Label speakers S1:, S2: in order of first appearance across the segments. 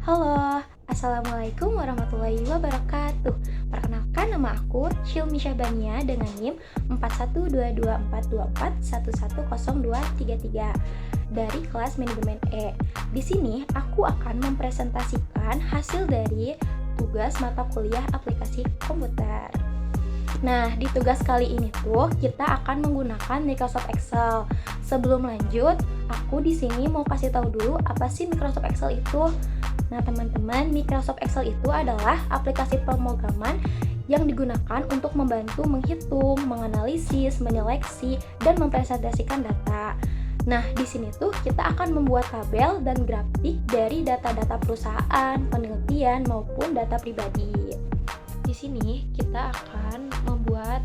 S1: Halo, Assalamualaikum warahmatullahi wabarakatuh. Perkenalkan, nama aku Hilmi Syahbania dengan NIM 412242411023 dari kelas manajemen E. Di sini aku akan mempresentasikan hasil dari tugas mata kuliah aplikasi komputer. Nah, di tugas kali ini tuh kita akan menggunakan Microsoft Excel. Sebelum lanjut, aku di sini mau kasih tahu dulu apa sih Microsoft Excel itu. Nah, teman-teman, Microsoft Excel itu adalah aplikasi pemrograman yang digunakan untuk membantu menghitung, menganalisis, menyeleksi, dan mempresentasikan data. Nah, di sini tuh kita akan membuat tabel dan grafik dari data-data perusahaan, penelitian, maupun data pribadi. Di sini kita akan membuat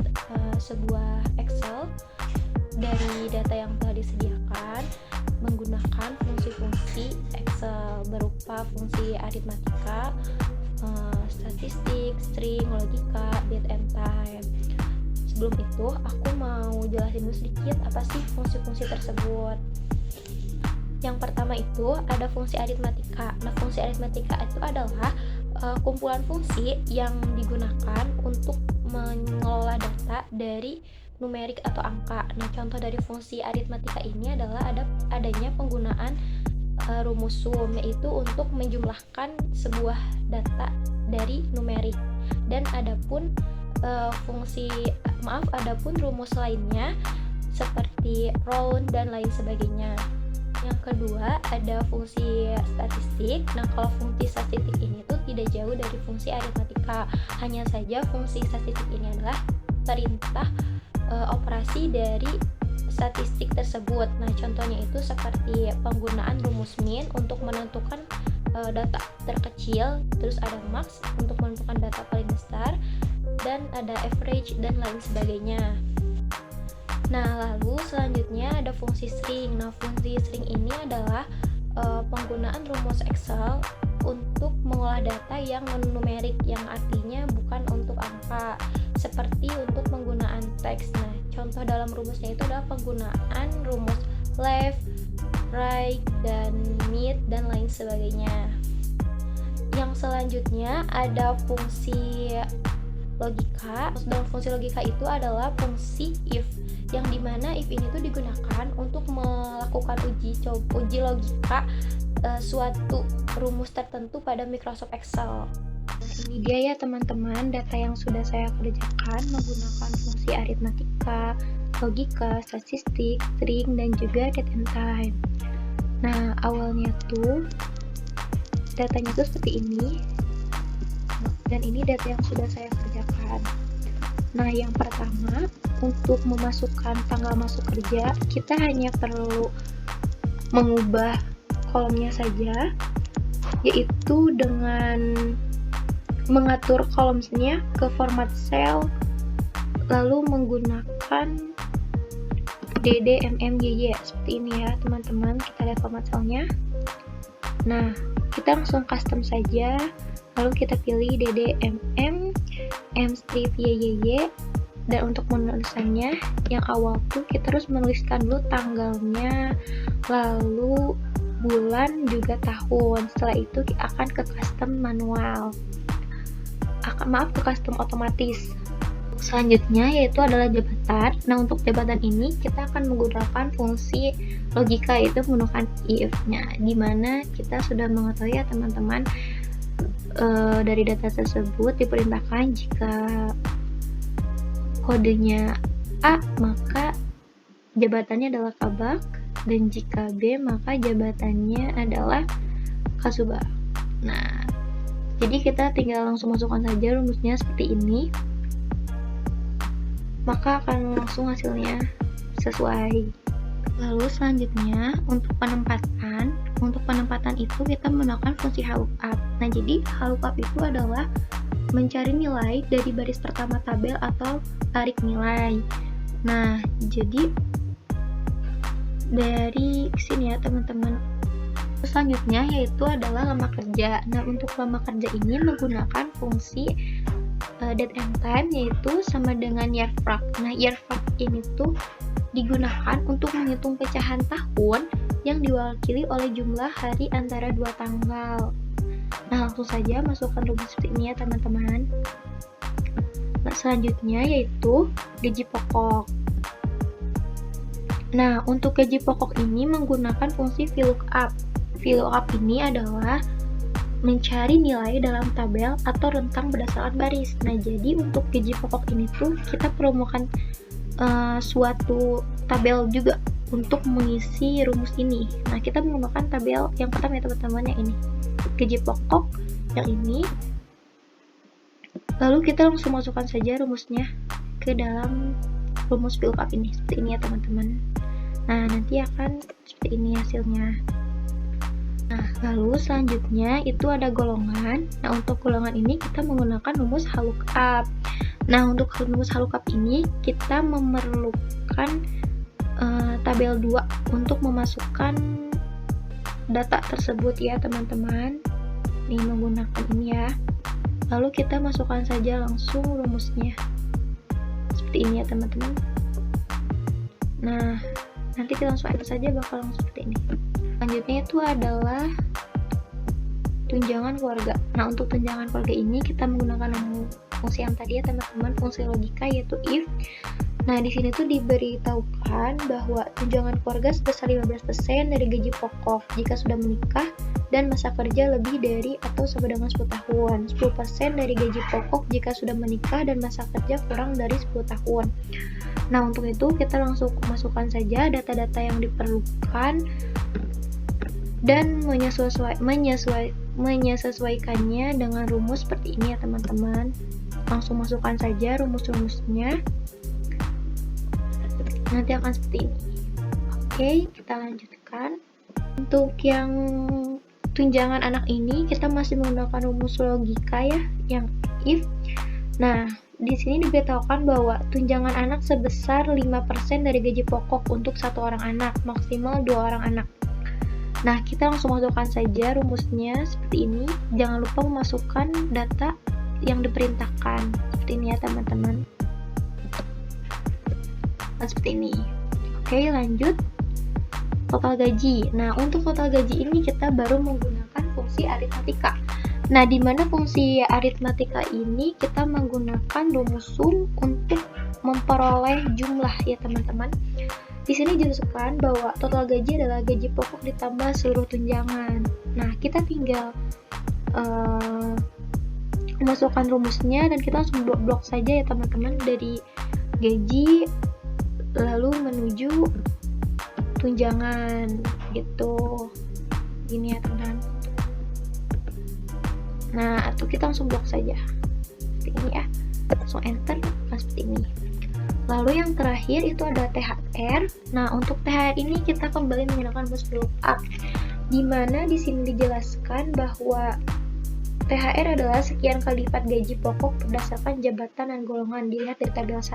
S1: sebuah Excel dari data yang telah disediakan menggunakan fungsi-fungsi Excel berupa fungsi aritmatika, statistik, string, logika, date and time. Sebelum itu, aku mau jelasin dulu sedikit apa sih fungsi-fungsi tersebut. Yang pertama itu ada fungsi aritmatika. Nah, fungsi aritmatika itu adalah kumpulan fungsi yang digunakan untuk mengelola data dari numerik atau angka. Nah, contoh dari fungsi aritmatika ini adalah adanya penggunaan rumus sum, yaitu untuk menjumlahkan sebuah data dari numerik. Dan adapun rumus lainnya seperti round dan lain sebagainya. Yang kedua ada fungsi statistik. Nah, kalau fungsi statistik ini tuh tidak jauh dari fungsi aritmatika. Hanya saja fungsi statistik ini adalah perintah operasi dari statistik tersebut. Nah, contohnya itu seperti penggunaan rumus min untuk menentukan data terkecil, terus ada max untuk menentukan data paling besar, dan ada average dan lain sebagainya. Nah, lalu selanjutnya ada fungsi string. Nah, fungsi string ini adalah penggunaan rumus Excel untuk mengolah data yang non-numerik, yang artinya bukan untuk angka, seperti untuk penggunaan teks. Nah, contoh dalam rumusnya itu adalah penggunaan rumus left, right, dan mid, dan lain sebagainya. Yang selanjutnya ada fungsi logika. Dan fungsi logika itu adalah fungsi if, yang dimana if ini tuh digunakan untuk melakukan uji logika suatu rumus tertentu pada Microsoft Excel. Nah, ini dia ya teman-teman, data yang sudah saya kerjakan menggunakan fungsi aritmatika, logika, statistik, string, dan juga date and time. Nah, awalnya tuh datanya tuh seperti ini, dan ini data yang sudah saya kerjakan. Nah, yang pertama, untuk memasukkan tanggal masuk kerja, kita hanya perlu mengubah kolomnya saja, yaitu dengan mengatur kolomnya ke format cell, lalu menggunakan DDMMYY seperti ini ya teman-teman. Kita lihat format cellnya. Nah, kita langsung custom saja, lalu kita pilih DDMM M-YYY. Dan untuk menulisannya, yang awal tuh kita harus menuliskan dulu tanggalnya, lalu bulan, juga tahun. Setelah itu akan ke custom manual, ke custom otomatis. Selanjutnya yaitu adalah jabatan. Nah, untuk jabatan ini kita akan menggunakan fungsi logika, yaitu menggunakan if-nya, dimana kita sudah mengetahui ya teman-teman, dari data tersebut diperintahkan jika kodenya A, maka jabatannya adalah kabak, dan jika B, maka jabatannya adalah kasubag. Nah, jadi kita tinggal langsung masukkan saja rumusnya seperti ini, maka akan langsung hasilnya sesuai. Lalu selanjutnya untuk penempatan itu kita menggunakan fungsi lookup. Nah, jadi lookup itu adalah mencari nilai dari baris pertama tabel atau tarik nilai. Nah, jadi dari sini ya teman-teman. Selanjutnya yaitu adalah lama kerja. Nah, untuk lama kerja ini menggunakan fungsi date and time, yaitu sama dengan year frac. Nah, year frac ini tuh digunakan untuk menghitung pecahan tahun yang diwakili oleh jumlah hari antara dua tanggal. Nah, langsung saja masukkan rumus seperti ini ya teman-teman. Nah, selanjutnya yaitu gaji pokok. Nah, untuk gaji pokok ini menggunakan fungsi VLOOKUP. VLOOKUP ini adalah mencari nilai dalam tabel atau rentang berdasarkan baris. Nah, jadi untuk gaji pokok ini tuh kita perlukan suatu tabel juga untuk mengisi rumus ini. Nah, kita menggunakan tabel yang pertama ya teman-teman, yang ini. Gaji pokok yang ini. Lalu kita langsung masukkan saja rumusnya ke dalam rumus VLOOKUP ini. Seperti ini ya teman-teman. Nah, nanti akan seperti ini hasilnya. Nah, lalu selanjutnya itu ada golongan. Nah, untuk golongan ini kita menggunakan rumus VLOOKUP. Nah, untuk rumus VLOOKUP ini kita memerlukan tabel 2 untuk memasukkan data tersebut ya teman-teman. Ini menggunakan ini ya. Lalu kita masukkan saja langsung rumusnya. Seperti ini ya teman-teman. Nah, nanti kita langsung enter saja bakal langsung seperti ini. Selanjutnya itu adalah tunjangan keluarga. Nah, untuk tunjangan keluarga ini kita menggunakan fungsi yang tadi ya teman-teman, fungsi logika yaitu if. Nah, di sini tuh diberitahukan bahwa tunjangan keluarga sebesar 15% dari gaji pokok jika sudah menikah dan masa kerja lebih dari atau sama dengan 10 tahun. 10% dari gaji pokok jika sudah menikah dan masa kerja kurang dari 10 tahun. Nah, untuk itu kita langsung masukkan saja data-data yang diperlukan dan menyesuaikannya dengan rumus seperti ini ya teman-teman. Langsung masukkan saja rumus-rumusnya. Nanti akan seperti ini. Oke, kita lanjutkan. Untuk yang tunjangan anak ini kita masih menggunakan rumus logika ya, yang if. Nah, di sini diberitahukan bahwa tunjangan anak sebesar 5% dari gaji pokok untuk satu orang anak, maksimal 2 orang anak. Nah, kita langsung masukkan saja rumusnya seperti ini. Jangan lupa memasukkan data yang diperintahkan. Seperti ini ya teman-teman. Nah, seperti ini. Oke, lanjut. Total gaji. Nah, untuk total gaji ini kita baru menggunakan fungsi aritmatika. Nah, di mana fungsi aritmatika ini kita menggunakan rumus sum untuk memperoleh jumlah ya teman-teman. Di sini dijelaskan bahwa total gaji adalah gaji pokok ditambah seluruh tunjangan. Nah, kita tinggal memasukkan rumusnya dan kita langsung blok saja ya teman-teman, dari gaji lalu menuju tunjangan gitu. Gini ya teman-teman. Nah, atau kita langsung blok saja seperti ini ya, langsung enter. Nah, seperti ini. Lalu yang terakhir itu ada THR. Nah, untuk THR ini kita kembali menggunakan rumus VLOOKUP, di mana di sini dijelaskan bahwa THR adalah sekian kali lipat gaji pokok berdasarkan jabatan dan golongan, dilihat dari tabel 1.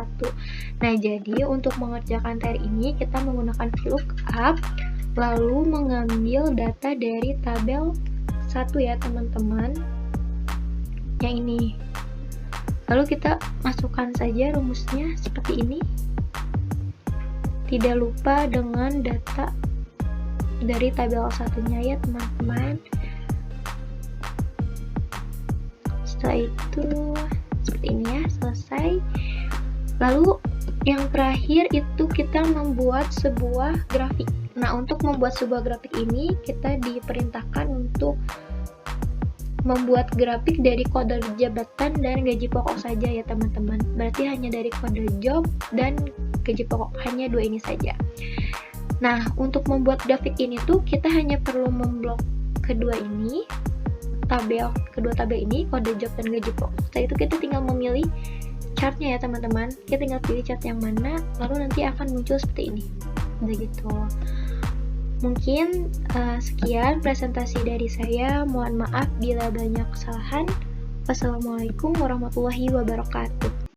S1: Nah, jadi untuk mengerjakan THR ini kita menggunakan VLOOKUP, lalu mengambil data dari tabel 1 ya teman-teman, yang ini. Lalu kita masukkan saja rumusnya seperti ini. Tidak lupa dengan data dari tabel satunya ya teman-teman. Setelah itu seperti ini ya, selesai. Lalu yang terakhir itu kita membuat sebuah grafik. Nah, untuk membuat sebuah grafik ini kita diperintahkan untuk membuat grafik dari kode jabatan dan gaji pokok saja ya teman-teman. Berarti hanya dari kode job dan gaji pokok, hanya 2 ini saja. Nah, untuk membuat grafik ini tuh kita hanya perlu memblok kedua ini, kedua tabel ini, kode job dan gaji pokok. Setelah itu kita tinggal memilih chartnya ya teman-teman. Kita tinggal pilih chart yang mana, lalu nanti akan muncul seperti ini. Begitu. Mungkin sekian presentasi dari saya. Mohon maaf bila banyak kesalahan. Wassalamualaikum warahmatullahi wabarakatuh.